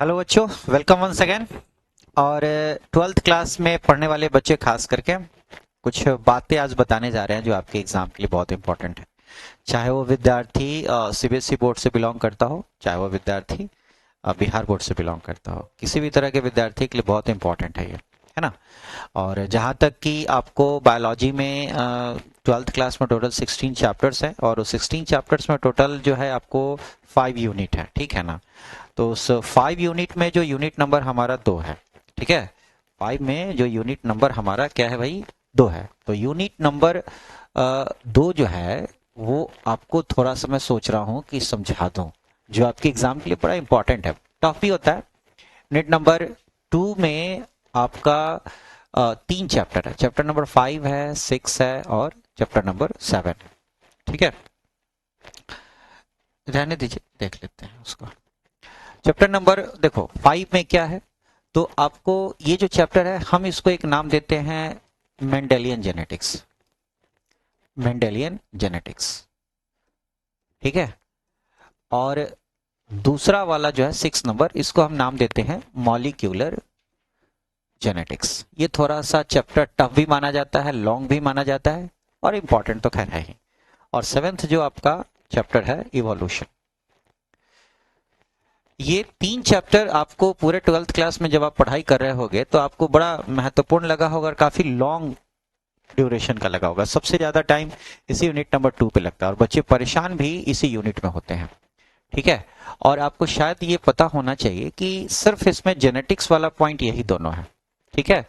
Hello बच्चों, welcome once again. और twelfth class में पढ़ने वाले बच्चे खास करके कुछ बातें आज बताने जा रहे हैं जो आपके एग्जाम के लिए बहुत इंपॉर्टेंट है। चाहे वो विद्यार्थी सीबीएसई बोर्ड से बिलोंग करता हो, चाहे वो विद्यार्थी बिहार बोर्ड से बिलोंग करता हो, किसी भी तरह के विद्यार्थी के लिए बहुत इंपॉर्टेंट है ये, है ना। और जहाँ तक कि आपको बायोलॉजी में ट्वेल्थ क्लास में टोटल 16 चैप्टर्स हैं और उस 16 चैप्टर्स में टोटल जो है आपको 5 यूनिट है, ठीक है ना। तो उस 5 यूनिट में जो यूनिट नंबर हमारा 2 है, ठीक है। 5 में जो यूनिट नंबर हमारा क्या है भाई, 2 है। तो यूनिट नंबर 2 जो है वो आपको थोड़ा सा मैं सोच रहा हूँ कि समझा दूँ, जो आपके एग्जाम के लिए बड़ा इंपॉर्टेंट है, टफ भी होता है। यूनिट नंबर 2 में आपका 3 चैप्टर है। चैप्टर नंबर 5 है, 6 है और चैप्टर नंबर 7 है, ठीक है। रहने दीजिए, देख लेते हैं उसको। चैप्टर नंबर देखो 5 में क्या है, तो आपको ये जो चैप्टर है हम इसको एक नाम देते हैं मेंडेलियन जेनेटिक्स। मेंडेलियन जेनेटिक्स, ठीक है। और दूसरा वाला जो है 6 नंबर, इसको हम नाम देते हैं मॉलिक्यूलर जेनेटिक्स। ये थोड़ा सा चैप्टर टफ भी माना जाता है, लॉन्ग भी माना जाता है और इंपॉर्टेंट तो खैर है ही। और 7th जो आपका चैप्टर है इवोल्यूशन। ये 3 चैप्टर आपको पूरे 12th क्लास में जब आप पढ़ाई कर रहे होगे तो आपको बड़ा महत्वपूर्ण लगा होगा और काफी लॉन्ग ड्यूरेशन का लगा होगा। सबसे ज्यादा टाइम इसी यूनिट नंबर 2 पे लगता है और बच्चे परेशान भी इसी यूनिट में होते हैं, ठीक है। और आपको शायद ये पता होना चाहिए कि सिर्फ इसमें जेनेटिक्स वाला पॉइंट यही दोनों है, ठीक है।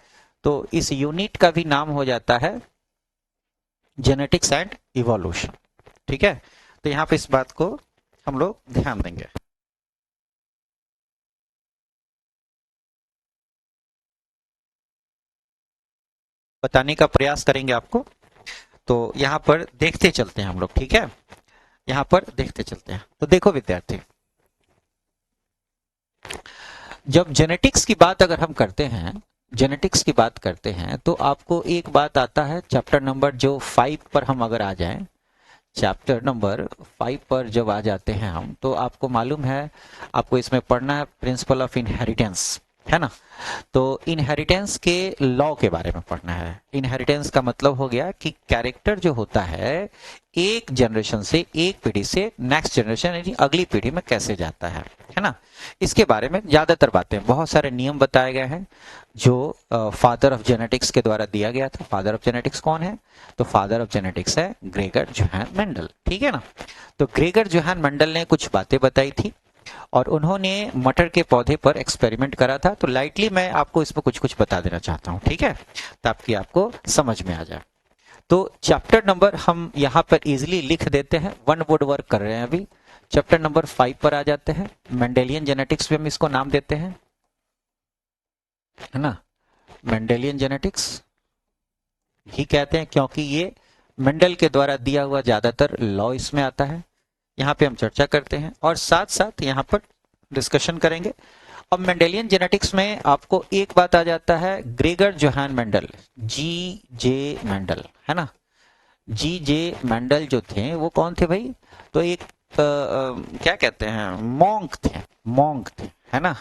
तो इस यूनिट का भी नाम हो जाता है जेनेटिक्स एंड इवोल्यूशन, ठीक है। तो यहाँ पे इस बात को हम लोग ध्यान देंगे। बताने का प्रयास करेंगे आपको। तो यहाँ पर देखते चलते हैं हम लोग, ठीक है। यहाँ पर देखते चलते हैं। तो देखो विद्यार्थी, जब जेनेटिक्स की बात अगर हम करते हैं, जेनेटिक्स की बात करते हैं तो आपको एक बात आता है चैप्टर नंबर जो 5 पर हम अगर आ जाएं, चैप्टर नंबर 5 पर जब आ जाते हैं हम, तो आपको मालूम है आपको इसमें पढ़ना है प्रिंसिपल ऑफ इनहेरिटेंस, है ना। तो इनहेरिटेंस के लॉ के बारे में पढ़ना है। इनहेरिटेंस का मतलब हो गया कि कैरेक्टर जो होता है एक जनरेशन से, एक पीढ़ी से नेक्स्ट जनरेशन यानी अगली पीढ़ी में कैसे जाता है ना। इसके बारे में ज्यादातर बातें, बहुत सारे नियम बताए गए हैं जो फादर ऑफ जेनेटिक्स के द्वारा दिया गया था। फादर ऑफ जेनेटिक्स कौन है, तो फादर ऑफ जेनेटिक्स है ग्रेगर जोहान मेंडल, ठीक है ना। तो ग्रेगर जोहान मेंडल ने कुछ बातें बताई थी और उन्होंने मटर के पौधे पर एक्सपेरिमेंट करा था। तो लाइटली मैं आपको इसमें कुछ कुछ बता देना चाहता हूं, ठीक है, ताकि आपको समझ में आ जाए। तो चैप्टर नंबर हम यहाँ पर इजिली लिख देते हैं, वन वर्ड वर्क कर रहे हैं अभी। चैप्टर नंबर 5 पर आ जाते हैं, मेंडेलियन जेनेटिक्स भी हम इसको नाम देते हैं, है ना। मेंडेलियन जेनेटिक्स ही कहते हैं क्योंकि ये मेंडल के द्वारा दिया हुआ ज्यादातर लॉ इसमें आता है। यहाँ पे हम चर्चा करते हैं और साथ साथ यहाँ पर डिस्कशन करेंगे। अब मेंडेलियन जेनेटिक्स में आपको एक बात आ जाता है, ग्रेगर जोहान मेंडल, जी जे मेंडल, है ना। जी जे मेंडल जो थे वो कौन थे भाई, तो एक क्या कहते हैं, मॉन्क थे, मॉन्क थे, है ना।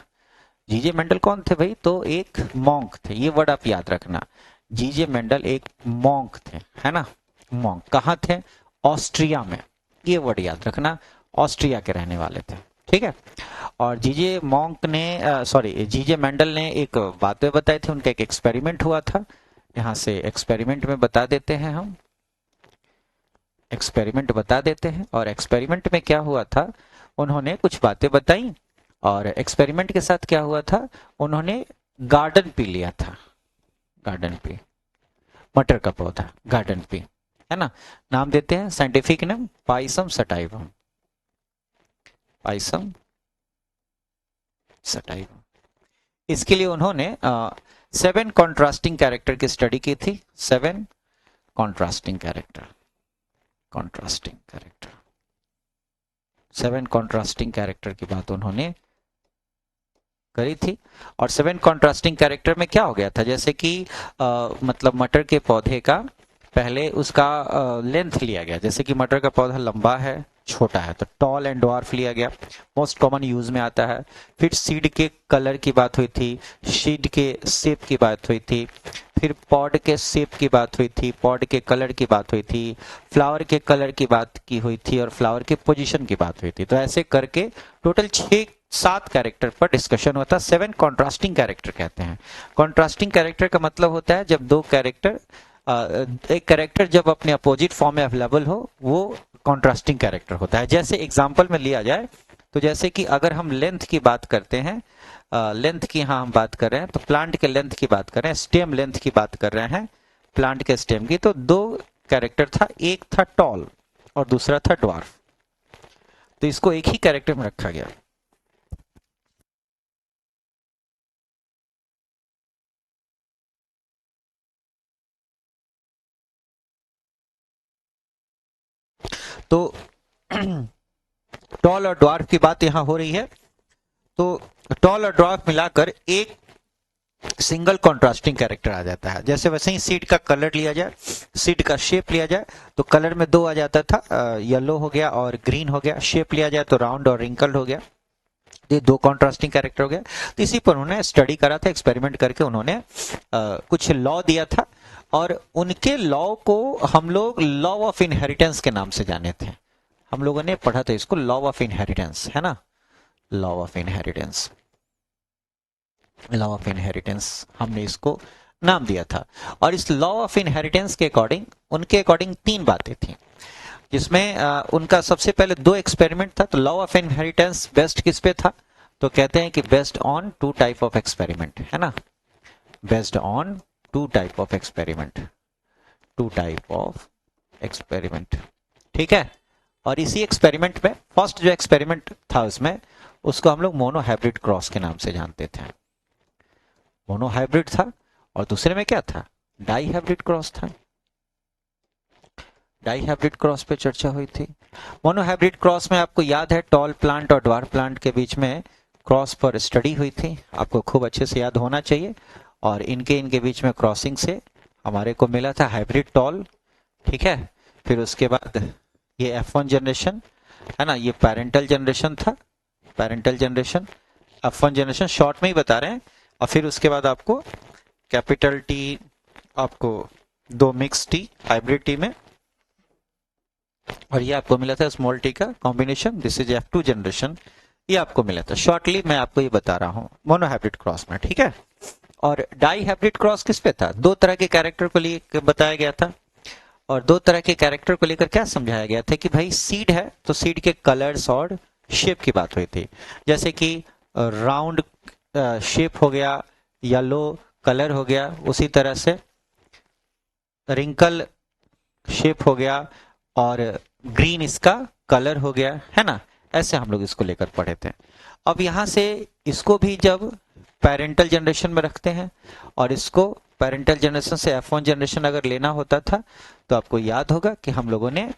जीजे मेंडल कौन थे भाई, तो एक मॉन्क थे। ये वर्ड आप याद रखना, जीजे मेंडल एक मॉन्क थे, है ना। मॉन्क कहाँ थे, ऑस्ट्रिया में। ये वर्ड याद रखना, ऑस्ट्रिया के रहने वाले थे, ठीक है। और जीजे मॉन्क ने सॉरी जीजे मेंडल ने एक बातें बताई थी, उनका एक एक्सपेरिमेंट हुआ था। यहाँ से एक्सपेरिमेंट में बता देते हैं हम, एक्सपेरिमेंट बता देते हैं। और एक्सपेरिमेंट में क्या हुआ था, उन्होंने कुछ बातें बताई और एक्सपेरिमेंट के साथ क्या हुआ था, उन्होंने गार्डन पी लिया था। गार्डन पी, मटर का पौधा, गार्डन पी, है ना। नाम देते हैं scientific name Pisum sativum, Pisum sativum. इसके लिए उन्होंने 7 कॉन्ट्रास्टिंग कैरेक्टर की स्टडी की थी। 7 contrasting character, contrasting character, 7 contrasting character की बात उन्होंने करी थी। और 7 कॉन्ट्रास्टिंग कैरेक्टर में क्या हो गया था, जैसे कि मतलब मटर के पौधे का पहले उसका लेंथ लिया गया, जैसे कि मटर का पौधा लंबा है, छोटा है, तो टॉल एंड ड्वार्फ लिया गया, मोस्ट कॉमन यूज में आता है। फिर सीड के कलर की बात हुई थी, सीड के शेप की बात हुई थी, फिर पॉड के शेप की बात हुई थी, पॉड के कलर की बात हुई थी, फ्लावर के कलर की बात की हुई थी और फ्लावर के पोजीशन की बात हुई थी। तो ऐसे करके टोटल 6-7 कैरेक्टर पर डिस्कशन होता है। 7 कॉन्ट्रास्टिंग कैरेक्टर कहते हैं। कॉन्ट्रास्टिंग कैरेक्टर का मतलब होता है जब दो कैरेक्टर, एक कैरेक्टर जब अपने अपोजिट फॉर्म में अवेलेबल हो, वो कॉन्ट्रास्टिंग कैरेक्टर होता है। जैसे एग्जांपल में लिया जाए तो जैसे कि अगर हम लेंथ की बात करते हैं, लेंथ की यहाँ हम बात कर रहे हैं, तो प्लांट के लेंथ की बात कर रहे हैं, स्टेम लेंथ की बात कर रहे हैं, प्लांट के स्टेम की, तो दो कैरेक्टर था, एक था टॉल और दूसरा था ड्वार्फ। तो इसको एक ही कैरेक्टर में रखा गया। तो टॉल और ड्वार्फ की बात यहां हो रही है। तो टॉल और ड्वार्फ मिलाकर एक सिंगल कॉन्ट्रास्टिंग कैरेक्टर आ जाता है। जैसे वैसे ही सीड का कलर लिया जाए, सीड का शेप लिया जाए, तो कलर में दो आ जाता था, येलो हो गया और ग्रीन हो गया। शेप लिया जाए तो राउंड और रिंकल्ड हो गया। ये दो कॉन्ट्रास्टिंग कैरेक्टर हो गया। तो इसी पर उन्होंने स्टडी करा था, एक्सपेरिमेंट करके उन्होंने कुछ लॉ दिया था, और उनके लॉ को हम लोग लॉ ऑफ इनहेरिटेंस के नाम से जाने थे। हम लोगों ने पढ़ा था इसको, लॉ ऑफ इनहेरिटेंस, है ना, law of inheritance, law of inheritance हमने इसको नाम दिया था। और इस लॉ ऑफ इनहेरिटेंस के अकॉर्डिंग, उनके अकॉर्डिंग 3 बातें थी, जिसमें उनका सबसे पहले 2 एक्सपेरिमेंट था। तो लॉ ऑफ इनहेरिटेंस बेस्ड किस पे था, तो कहते हैं कि based on 2 type of experiment, है ना, based on 2 type of experiment, 2 type of experiment, ठीक है। और इसी एक्सपेरिमेंट में फर्स्ट जो एक्सपेरिमेंट था उसमें, उसको हम लोग मोनोहाइब्रिड क्रॉस के नाम से जानते थे, मोनोहाइब्रिड था। और दूसरे में क्या था, डाईहाइब्रिड क्रॉस था। डाईहाइब्रिड क्रॉस पे चर्चा हुई थी। मोनोहाइब्रिड क्रॉस में आपको याद है टॉल प्लांट और ड्वार्फ प्लांट के बीच में क्रॉस पर स्टडी हुई थी, आपको खूब अच्छे से याद होना चाहिए। और इनके बीच में क्रॉसिंग से हमारे को मिला था हाइब्रिड टॉल, ठीक है। फिर उसके बाद ये F1 जनरेशन, है ना, ये पेरेंटल जनरेशन था, parental generation, F1 generation short में ही बता रहे हैं। और फिर उसके बाद आपको कैपिटल टी, आपको 2 मिक्स टी हाइब्रिड टी में, और ये आपको मिला था स्मॉल टी का combination, this is F2 generation, ये आपको मिला था। शॉर्टली मैं आपको ये बता रहा हूँ मोनोहाइब्रिड क्रॉस में, ठीक है। और डाई हाइब्रिड क्रॉस किस पे था, 2 तरह के कैरेक्टर को लिए बताया गया था। और 2 तरह के कैरेक्टर को लेकर क्या समझाया गया था कि भाई सीड है तो सीड के कलर्स और शेप की बात हुई थी। जैसे कि राउंड शेप हो गया, येलो कलर हो गया, उसी तरह से रिंकल शेप हो गया और ग्रीन इसका कलर हो गया, है ना। ऐसे हम लोग इसको लेकर पढ़े थे। अब यहां से इसको भी जब पेरेंटल जनरेशन में रखते हैं, और इसको पेरेंटल जनरेशन से F1 जनरेशन अगर लेना होता था, तो आपको याद होगा कि हम लोगों ने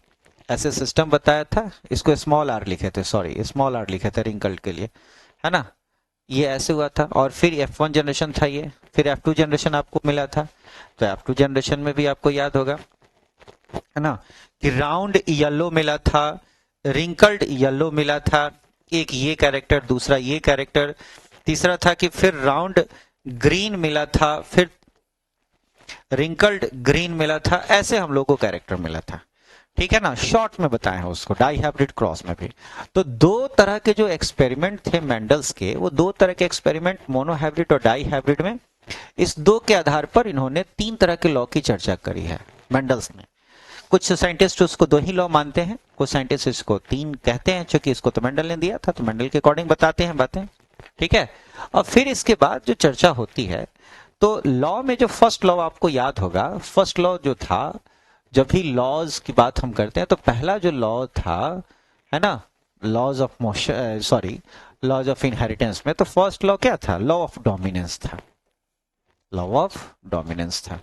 ऐसे सिस्टम बताया था, इसको स्मॉल आर लिखे थे, सॉरी स्मॉल आर लिखे थे रिंकल्ड के लिए, है ना। ये ऐसे हुआ था, और फिर F1 जनरेशन था ये, फिर F2 जनरेशन आपको मिला था। तो F2 जनरेशन में भी आपको याद होगा, है ना, कि राउंड येलो मिला था, रिंकल्ड येलो मिला था, एक ये कैरेक्टर, दूसरा ये कैरेक्टर, तीसरा था कि फिर राउंड ग्रीन मिला था, फिर रिंकल्ड ग्रीन मिला था। ऐसे हम लोग को कैरेक्टर मिला था, ठीक है ना। शॉर्ट में बताए हैं उसको, डाई हाइब्रिड क्रॉस में भी। तो 2 तरह के जो एक्सपेरिमेंट थे मेंडल्स के, वो 2 तरह के एक्सपेरिमेंट मोनोहाइब्रिड और डाई हाइब्रिड में, इस 2 के आधार पर इन्होंने 3 तरह के लॉ की चर्चा करी है मेंडल्स ने। कुछ साइंटिस्ट उसको 2 ही लॉ मानते हैं, कुछ साइंटिस्ट इसको 3 कहते हैं, क्योंकि इसको तो मेंडल ने दिया था, तो मेंडल के अकॉर्डिंग बताते हैं बातें, ठीक है। और फिर इसके बाद जो चर्चा होती है, तो लॉ में जो फर्स्ट लॉ आपको याद होगा, फर्स्ट लॉ जो था, जब भी लॉज की बात हम करते हैं, तो पहला जो लॉ था, है ना, laws of motion, sorry laws of inheritance में, तो फर्स्ट लॉ क्या था, लॉ ऑफ डोमिनेंस था, लॉ ऑफ डोमिनेंस था,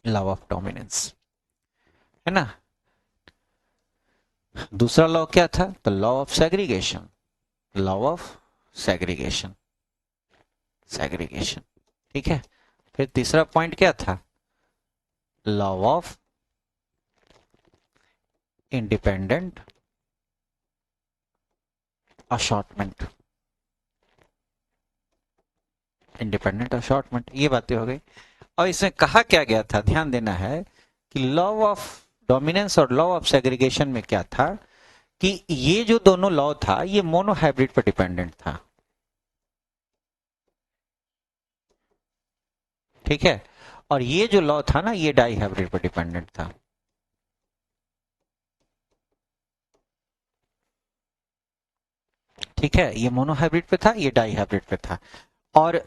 लॉ ऑफ डोमिनेंस, है ना। दूसरा लॉ क्या था, तो law of segregation, law of segregation, segregation, ठीक है। फिर तीसरा पॉइंट क्या था, law of independent assortment, independent assortment, ये बातें हो गई। और इसमें कहा क्या गया था, ध्यान देना है कि लॉ ऑफ डोमिनेंस और लॉ ऑफ सेग्रीगेशन में क्या था कि ये जो दोनों लॉ था ये मोनोहाइब्रिड पर डिपेंडेंट था, ठीक है, और ये जो लॉ था ना ये डाईहाइब्रिड पर डिपेंडेंट था। ठीक है, ये मोनोहाइब्रिड पे था, ये डाईहाइब्रिड पे था। और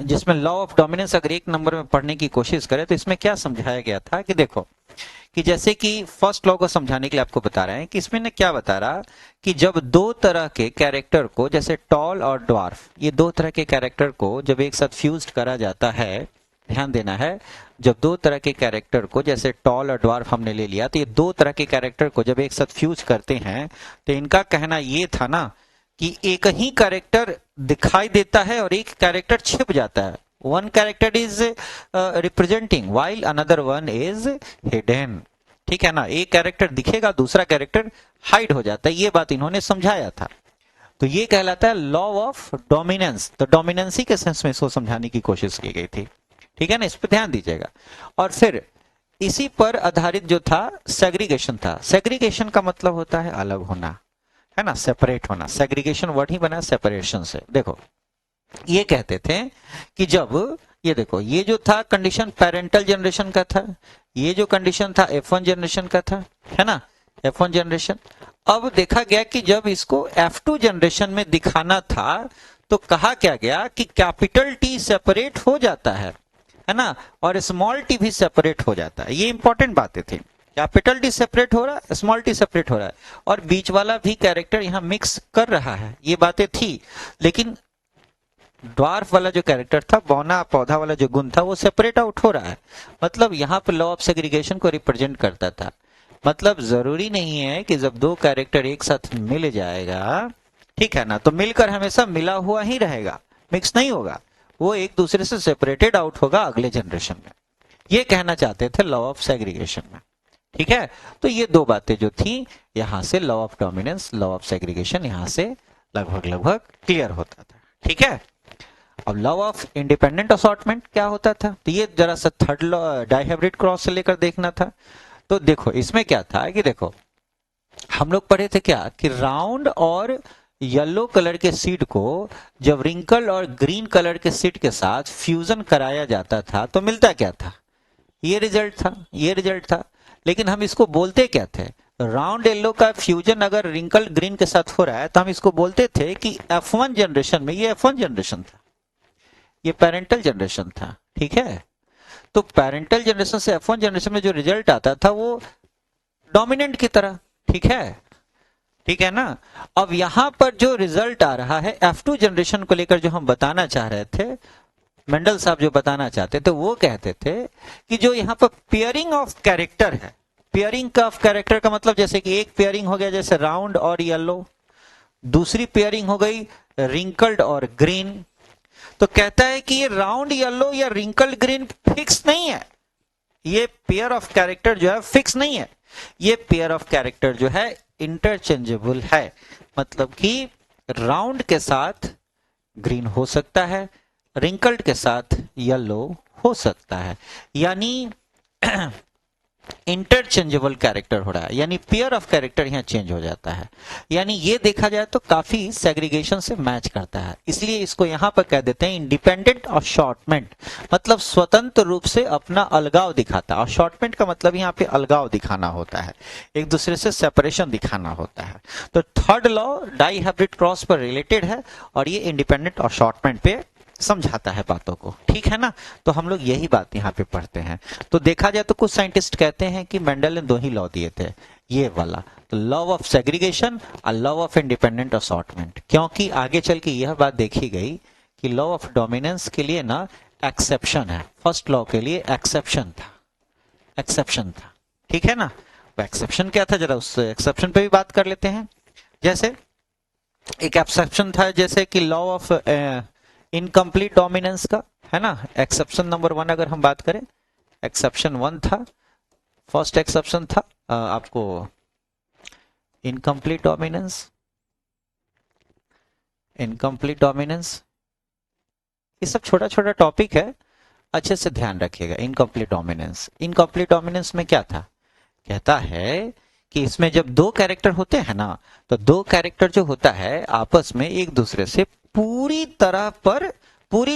जिसमें लॉ ऑफ डोमिनेंस अगर एक नंबर में पढ़ने की कोशिश करें तो इसमें क्या समझाया गया था कि देखो कि जैसे कि फर्स्ट लॉ को समझाने के लिए आपको बता रहे हैं कि इसमें ने क्या बता रहा कि जब दो तरह के कैरेक्टर को, जैसे टॉल और ड्वार्फ, ये दो तरह के कैरेक्टर को जब एक साथ फ्यूज्ड करा जाता है, ध्यान देना है, जब दो तरह के कैरेक्टर को, जैसे टॉल और ड्वार्फ हमने ले लिया, तो ये दो तरह के कैरेक्टर को जब एक साथ फ्यूज करते हैं तो इनका कहना ये था ना कि एक ही कैरेक्टर दिखाई देता है और एक कैरेक्टर छिप जाता है। One character is representing while another one is hidden, ठीक है ना, एक कैरेक्टर दिखेगा दूसरा कैरेक्टर हाइड हो जाता है, ये बात इन्होंने समझाया था। तो ये कहलाता है लॉ ऑफ डोमिनेंस। तो डोमिनेंसी के सेंस में इसको समझाने की कोशिश की गई थी, ठीक है ना, इस पर ध्यान दीजिएगा। और फिर इसी पर आधारित जो था सेग्रीगेशन था। सेग्रीगेशन का मतलब होता है अलग होना, है ना, सेपरेट होना। सेग्रीगेशन वर्ड ही बना सेपरेशन से। देखो ये कहते थे कि जब ये देखो ये जो था कंडीशन पेरेंटल जनरेशन का था, ये जो कंडीशन था F1 जनरेशन का था, है ना, F1 जनरेशन। अब देखा गया कि जब इसको F2 जनरेशन में दिखाना था तो कहा क्या गया कि कैपिटल T सेपरेट हो जाता है ना, और स्मॉल टी भी सेपरेट हो जाता है। ये इंपॉर्टेंट बातें थी। कैपिटल टी सेपरेट हो रहा है, स्मॉल टी सेपरेट हो रहा है, और बीच वाला भी कैरेक्टर यहां मिक्स कर रहा है, ये बातें थी। लेकिन ड्वार्फ वाला जो कैरेक्टर था, बौना पौधा वाला जो गुण था, वो सेपरेट आउट हो रहा है। मतलब यहाँ पर लॉ ऑफ सेग्रीगेशन को रिप्रेजेंट करता था। मतलब जरूरी नहीं है कि जब दो कैरेक्टर एक साथ मिल जाएगा, ठीक है ना, तो मिलकर हमेशा मिला हुआ ही रहेगा, मिक्स नहीं होगा, वो एक दूसरे से सेपरेटेड आउट होगा अगले जनरेशन में। ये कहना चाहते थे लॉ ऑफ सेग्रीगेशन में, ठीक है। तो ये दो बातें जो थी, यहां से law of dominance, law of segregation यहां से लगभग लगभग क्लियर होता था, ठीक है। अब लॉ ऑफ इंडिपेंडेंट असॉर्टमेंट क्या होता था, तो ये जरा सा थर्ड लॉ डाइहाइब्रिड क्रॉस से लेकर देखना था। तो देखो इसमें क्या था कि देखो हम लोग पढ़े थे क्या कि राउंड और येलो कलर के सीड को जब रिंकल और ग्रीन कलर के सीड के साथ फ्यूजन कराया जाता था तो मिलता क्या था, ये रिजल्ट था, ये रिजल्ट था। लेकिन हम इसको बोलते क्या थे, राउंड येलो का फ्यूजन अगर रिंकल ग्रीन के साथ हो रहा है तो हम इसको बोलते थे कि F1 जनरेशन में, ये F1 जनरेशन था, ये पेरेंटल जनरेशन था, ठीक है। तो पेरेंटल जनरेशन से F1 जनरेशन में जो रिजल्ट आता था वो डोमिनेंट की तरह, ठीक है, ठीक है ना। अब यहां पर जो रिजल्ट आ रहा है F2 जनरेशन को लेकर जो हम बताना चाह रहे थे, मेंडल साहब जो बताना चाहते थे, वो कहते थे कि जो यहाँ पर पेयरिंग ऑफ कैरेक्टर है, पेयरिंग ऑफ कैरेक्टर का मतलब जैसे कि एक पेयरिंग हो गया जैसे राउंड और येलो, दूसरी पेयरिंग हो गई रिंकल्ड और ग्रीन। तो कहता है कि ये राउंड येलो या रिंकल्ड ग्रीन फिक्स नहीं है, ये पेयर ऑफ कैरेक्टर जो है फिक्स नहीं है, ये पेयर ऑफ कैरेक्टर जो है इंटरचेंजेबल है। मतलब कि राउंड के साथ ग्रीन हो सकता है, रिंकल्ड के साथ येलो हो सकता है, यानी इंटरचेंजेबल कैरेक्टर हो रहा है, यानी पेयर ऑफ कैरेक्टर यहां चेंज हो जाता है। यानी ये देखा जाए तो काफी सेग्रीगेशन से मैच करता है, इसलिए इसको यहां पर कह देते हैं इंडिपेंडेंट असॉर्टमेंट, मतलब स्वतंत्र रूप से अपना अलगाव दिखाता है। असॉर्टमेंट का मतलब यहां पे अलगाव दिखाना होता है, एक दूसरे से सेपरेशन दिखाना होता है। तो थर्ड लॉ डाइहाइब्रिड क्रॉस पर रिलेटेड है और ये इंडिपेंडेंट असॉर्टमेंट पे समझाता है बातों को, ठीक है ना। तो हम लोग यही बात यहाँ पे पढ़ते हैं। तो देखा जाए तो कुछ साइंटिस्ट कहते हैं कि मेंडल ने दो ही लॉ दिए थे, ये वाला तो लॉ ऑफ सेग्रीगेशन और लॉ ऑफ इंडिपेंडेंट असॉर्टमेंट, क्योंकि आगे चल के यह बात देखी गई कि लॉ ऑफ डोमिनेंस के लिए ना एक्सेप्शन है, फर्स्ट लॉ के लिए एक्सेप्शन था, एक्सेप्शन था, ठीक है ना। वो एक्सेप्शन क्या था, जरा उस एक्सेप्शन पे भी बात कर लेते हैं। जैसे एक एक्सेप्शन था जैसे कि लॉ ऑफ इनकम्प्लीट डोमिनेंस का, है ना, एक्सेप्शन नंबर 1 अगर हम बात करें, एक्सेप्शन 1 था, फर्स्ट एक्सेप्शन था आपको इनकम्प्लीट डोमिनेंस, इनकम्प्लीट डोमिनेंस। ये सब छोटा छोटा टॉपिक है, अच्छे से ध्यान रखिएगा। इनकम्प्लीट डोमिनेंस, इनकम्प्लीट डोमिनेंस में क्या था, कहता है कि इसमें जब दो कैरेक्टर होते हैं ना, तो दो कैरेक्टर जो होता है आपस में एक दूसरे से पूरी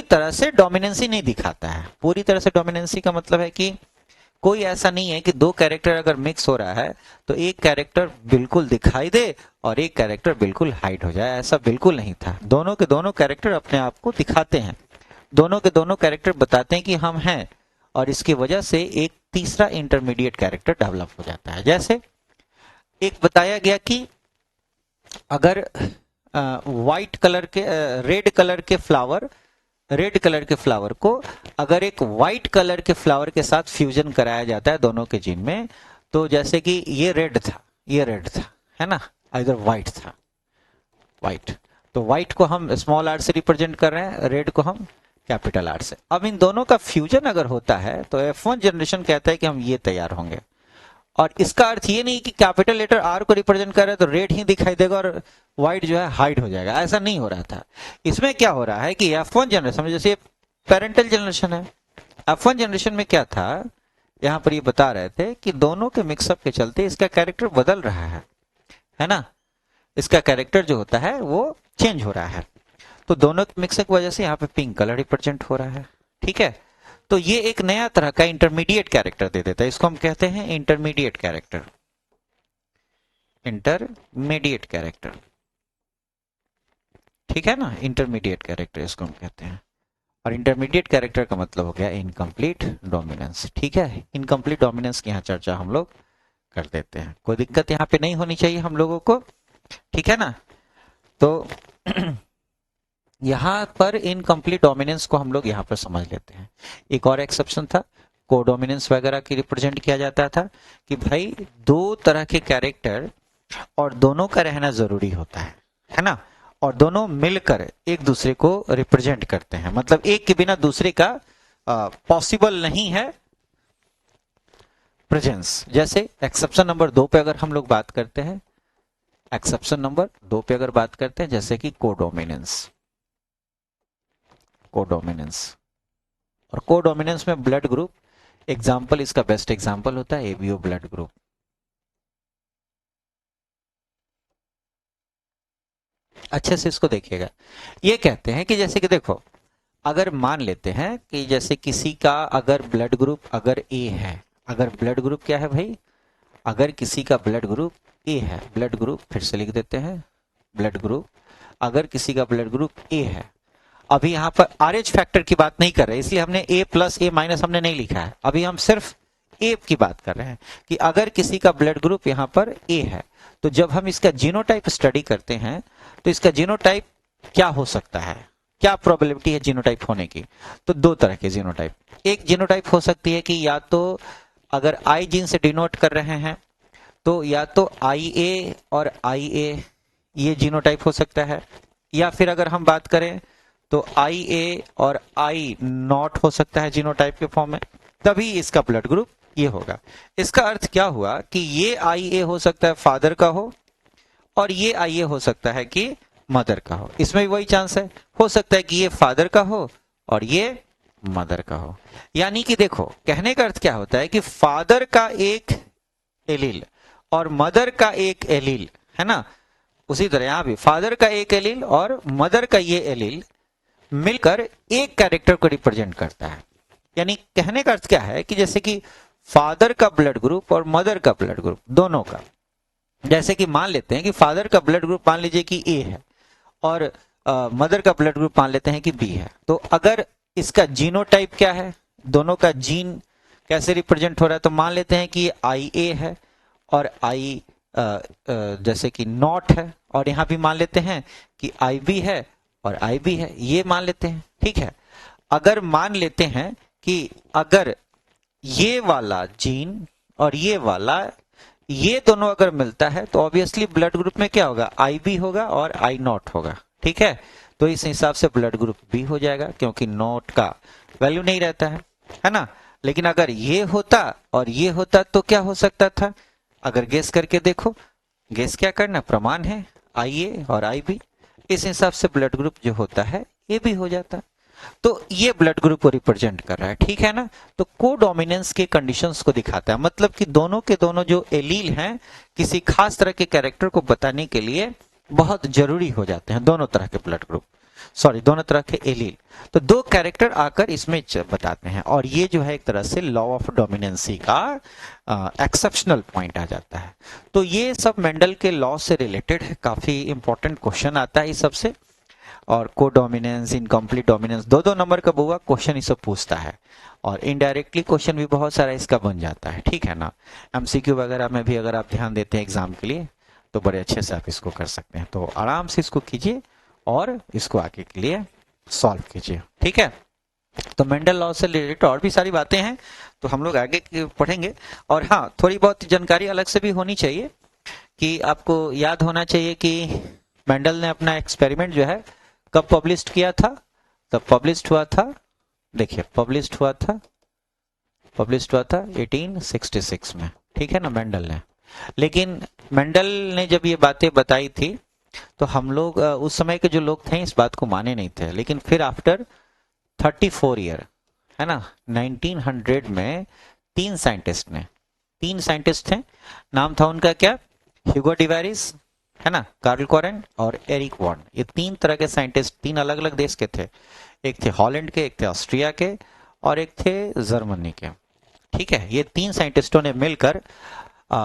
तरह से डोमिनेंसी नहीं दिखाता है। पूरी तरह से डोमिनेंसी का मतलब है कि कोई ऐसा नहीं है कि दो कैरेक्टर अगर मिक्स हो रहा है तो एक कैरेक्टर बिल्कुल दिखाई दे और एक कैरेक्टर बिल्कुल हाइड हो जाए, ऐसा बिल्कुल नहीं था। दोनों के दोनों कैरेक्टर अपने आप को दिखाते हैं, दोनों के दोनों कैरेक्टर बताते हैं कि हम हैं, और इसकी वजह से एक तीसरा इंटरमीडिएट कैरेक्टर डेवलप हो जाता है। जैसे एक बताया गया कि अगर वाइट कलर के रेड कलर के फ्लावर को अगर एक व्हाइट कलर के फ्लावर के साथ फ्यूजन कराया जाता है दोनों के जीन में, तो जैसे कि ये रेड था, है ना, इधर व्हाइट था, व्हाइट, तो व्हाइट को हम स्मॉल आर से रिप्रेजेंट कर रहे हैं, रेड को हम कैपिटल आर से। अब इन दोनों का फ्यूजन अगर होता है तो F1 जनरेशन कहता है कि हम ये तैयार होंगे, और इसका अर्थ ये नहीं कि कैपिटल लेटर आर को रिप्रेजेंट कर रहे हैं तो रेड ही दिखाई देगा और व्हाइट जो है हाइड हो जाएगा, ऐसा नहीं हो रहा था। इसमें क्या हो रहा है कि F1 जनरेशन, जैसे पेरेंटल जनरेशन है, F1 जनरेशन में क्या था, यहां पर ये बता रहे थे कि दोनों के मिक्सअप के चलते इसका कैरेक्टर बदल रहा है ना, इसका कैरेक्टर जो होता है वो चेंज हो रहा है। तो दोनों के मिक्सअप की वजह से यहाँ पे पिंक कलर रिप्रेजेंट हो रहा है, ठीक है। तो ये एक नया तरह का इंटरमीडिएट कैरेक्टर दे देता है, इसको हम कहते हैं इंटरमीडिएट कैरेक्टर, इंटरमीडिएट कैरेक्टर, ठीक है ना, इंटरमीडिएट कैरेक्टर इसको हम कहते हैं। और इंटरमीडिएट कैरेक्टर का मतलब हो गया इनकम्प्लीट डोमिनेंस, ठीक है। इनकम्प्लीट डोमिनेंस की यहाँ चर्चा हम लोग कर देते हैं, कोई दिक्कत यहाँ पे नहीं होनी चाहिए हम लोगों को, ठीक है ना। तो यहां पर इनकम्प्लीट डोमिनेंस को हम लोग यहां पर समझ लेते हैं। एक और एक्सेप्शन था, कोडोमिनेंस वगैरह की रिप्रेजेंट किया जाता था कि भाई दो तरह के कैरेक्टर और दोनों का रहना जरूरी होता है ना, और दोनों मिलकर एक दूसरे को रिप्रेजेंट करते हैं, मतलब एक के बिना दूसरे का पॉसिबल नहीं है प्रेजेंस। जैसे एक्सेप्शन नंबर 2 पे अगर हम लोग बात करते हैं, एक्सेप्शन नंबर 2 पे अगर बात करते हैं, जैसे कि कोडोमिनेंस, और कोडोमिनेंस में ब्लड ग्रुप एग्जाम्पल, इसका बेस्ट एग्जाम्पल होता है एबीओ ब्लड ग्रुप। अच्छे से इसको देखिएगा, ये कहते हैं कि जैसे कि देखो, अगर मान लेते हैं कि जैसे किसी का अगर ब्लड ग्रुप अगर ए है, अगर ब्लड ग्रुप क्या है भाई, अगर किसी का ब्लड ग्रुप ए है, ब्लड ग्रुप फिर से लिख देते हैं, ब्लड ग्रुप, अगर किसी का ब्लड ग्रुप ए है, अभी यहाँ पर आरएच फैक्टर की बात नहीं कर रहे, इसलिए हमने ए प्लस ए माइनस हमने नहीं लिखा है, अभी हम सिर्फ ए की बात कर रहे हैं कि अगर किसी का ब्लड ग्रुप यहाँ पर ए है, तो जब हम इसका जीनोटाइप स्टडी करते हैं तो इसका जीनोटाइप क्या हो सकता है, क्या प्रोबेबिलिटी है जीनोटाइप होने की। तो दो तरह के जीनोटाइप, एक जीनोटाइप हो सकती है कि या तो अगर आई जीन से डिनोट कर रहे हैं तो या तो आई ए और आई ए, ये जीनोटाइप हो सकता है, या फिर अगर हम बात करें तो आई ए और आई नॉट हो सकता है जीनोटाइप के फॉर्म में, तभी इसका ब्लड ग्रुप ये होगा। इसका अर्थ क्या हुआ कि ये आई ए हो सकता है फादर का और ये आई ए हो सकता है कि मदर का हो, इसमें भी वही चांस है, हो सकता है कि ये फादर का हो और ये मदर का हो। यानी कि देखो, कहने का अर्थ क्या होता है कि फादर का एक एलील और मदर का एक एलील, है ना, उसी तरह यहां भी फादर का एक एलील और मदर का ये एलील मिलकर एक कैरेक्टर को रिप्रेजेंट करता है। यानी कहने का अर्थ क्या है कि जैसे कि फादर का ब्लड ग्रुप और मदर का ब्लड ग्रुप दोनों का, जैसे कि मान लेते हैं कि फादर का ब्लड ग्रुप मान लीजिए कि ए है और मदर का ब्लड ग्रुप मान लेते हैं कि बी है, तो अगर इसका जीनोटाइप क्या है, दोनों का जीन कैसे रिप्रेजेंट हो रहा है, तो मान लेते हैं कि आई ए है और आई जैसे कि नॉट है, और यहां भी मान लेते हैं कि आई बी है और आई बी है, ये मान लेते हैं, ठीक है। अगर मान लेते हैं कि अगर ये वाला जीन और ये वाला, ये दोनों अगर मिलता है तो ऑब्वियसली ब्लड ग्रुप में क्या होगा, आई बी होगा और आई नॉट होगा, ठीक है। तो इस हिसाब से ब्लड ग्रुप बी हो जाएगा क्योंकि नॉट का वैल्यू नहीं रहता है ना। लेकिन अगर ये होता और ये होता तो क्या हो सकता था, अगर गेस करके देखो, गेस क्या करना, प्रमाण है आई ए और आई बी, इस हिसाब से ब्लड ग्रुप जो होता है ए बी हो जाता है। तो ये ब्लड ग्रुप को रिप्रेजेंट कर रहा है, ठीक है ना। तो कोडोमिनेंस के कंडीशंस को दिखाता है, मतलब कि दोनों के दोनों जो एलील हैं किसी खास तरह के कैरेक्टर को बताने के लिए बहुत जरूरी हो जाते हैं, दोनों तरह के ब्लड ग्रुप, सॉरी दोनों तरह के एलील। तो दो कैरेक्टर आकर इसमें बताते हैं, और ये जो है एक तरह से लॉ ऑफ डोमिनेंसी का एक्सेप्शनल पॉइंट आ जाता है। तो ये सब मेंडल के लॉ से रिलेटेड है, काफी इंपॉर्टेंट क्वेश्चन आता है इस सबसे। और कोडोमिनेंस, इनकम्प्लीट डोमिनेंस, दो दो नंबर का बुआ क्वेश्चन ये सब पूछता है, और इनडायरेक्टली क्वेश्चन भी बहुत सारा इसका बन जाता है, ठीक है ना। एमसीक्यू वगैरह में भी अगर आप ध्यान देते हैं एग्जाम के लिए तो बड़े अच्छे से आप इसको कर सकते हैं। तो आराम से इसको कीजिए और इसको आगे के लिए सॉल्व कीजिए, ठीक है। तो मेंडल लॉ से रिलेटेड और भी सारी बातें हैं तो हम लोग आगे पढ़ेंगे। और हाँ, थोड़ी बहुत जानकारी अलग से भी होनी चाहिए कि आपको याद होना चाहिए कि मेंडल ने अपना एक्सपेरिमेंट जो है कब पब्लिश किया था। तब पब्लिश हुआ था, देखिए पब्लिश हुआ था 1866 में, ठीक है ना, मेंडल ने। लेकिन मेंडल ने जब ये बातें बताई थी तो हम लोग उस समय के जो लोग थे इस बात को माने नहीं थे। लेकिन फिर आफ्टर 34 ईयर, है ना, 1900 में तीन साइंटिस्ट थे। नाम था उनका क्या, ह्यूगो डिवेरिस, है ना, कार्ल कोरेन और एरिक वॉर्न। ये तीन तरह के साइंटिस्ट तीन अलग अलग देश के थे, एक थे हॉलैंड के, एक थे ऑस्ट्रिया के और एक थे जर्मनी के, ठीक है। ये तीन साइंटिस्टों ने मिलकर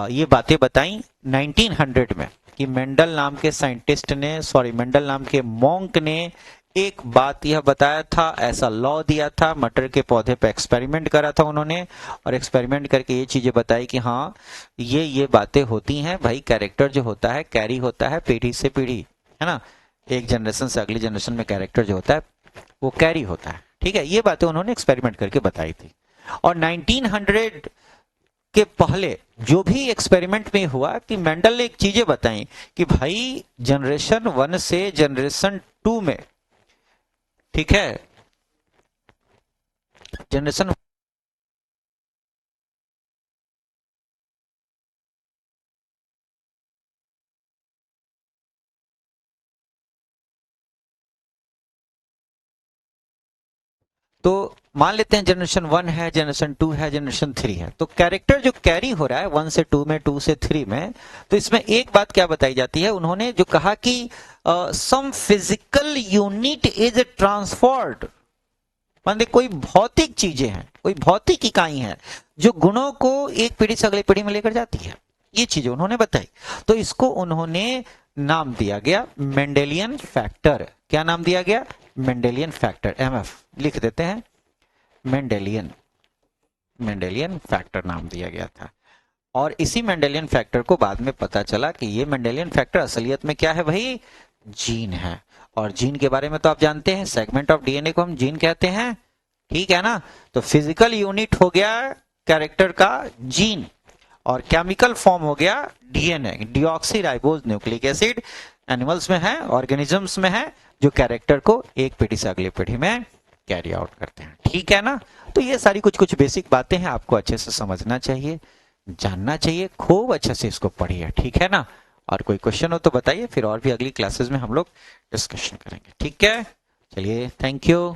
ये बातें बताई 1900 में कि मेंडल नाम के साइंटिस्ट ने, सॉरी मेंडल नाम के मॉन्क ने एक बात यह बताया था, ऐसा लॉ दिया था, मटर के पौधे पे एक्सपेरिमेंट करा था उन्होंने, और एक्सपेरिमेंट करके ये चीजें बताई कि हाँ ये बातें होती हैं भाई। कैरेक्टर जो होता है कैरी होता है पीढ़ी से पीढ़ी, है ना, एक जनरेशन से अगली जनरेशन में कैरेक्टर जो होता है वो कैरी होता है, ठीक है। ये बातें उन्होंने एक्सपेरिमेंट करके बताई थी। और 1900 के पहले जो भी एक्सपेरिमेंट में हुआ कि मेंडल ने एक चीजें बताई कि भाई जनरेशन 1 से जनरेशन 2 में, ठीक है, जनरेशन तो मान लेते हैं जनरेशन 1 है, जनरेशन 2 है, जनरेशन 3 है। तो कैरेक्टर जो कैरी हो रहा है 1 से 2 में, 2 से 3 में, तो इसमें एक बात क्या बताई जाती है, उन्होंने जो कहा कि some physical unit is transferred, मान कोई भौतिक चीजें हैं, कोई भौतिक इकाई है जो गुणों को एक पीढ़ी से अगली पीढ़ी में लेकर जाती है। ये चीजें उन्होंने बताई, तो इसको उन्होंने नाम दिया गया मेंडेलियन फैक्टर। क्या नाम दिया गया, मेंडेलियन फैक्टर, एमएफ लिख देते हैं, मेंडेलियन फैक्टर नाम दिया गया था। और इसी मेंडेलियन फैक्टर को बाद में पता चला कि ये मेंडेलियन फैक्टर असलियत में क्या है भाई, जीन है। और जीन के बारे में तो आप जानते हैं, सेगमेंट ऑफ डीएनए को हम जीन कहते हैं, ठीक है ना। तो फिजिकल यूनिट हो गया कैरेक्टर का जीन, और केमिकल फॉर्म हो गया DNA, deoxyribose nucleic acid. Animals में है, ऑर्गेनिजम्स में है, जो कैरेक्टर को एक पीढ़ी से अगली पीढ़ी में कैरी आउट करते हैं, ठीक है ना। तो ये सारी कुछ बेसिक बातें हैं, आपको अच्छे से समझना चाहिए, जानना चाहिए, खूब अच्छे से इसको पढ़िए, ठीक है ना। और कोई क्वेश्चन हो तो बताइए, फिर और भी अगली क्लासेस में हम लोग डिस्कशन करेंगे, ठीक है। चलिए, थैंक यू।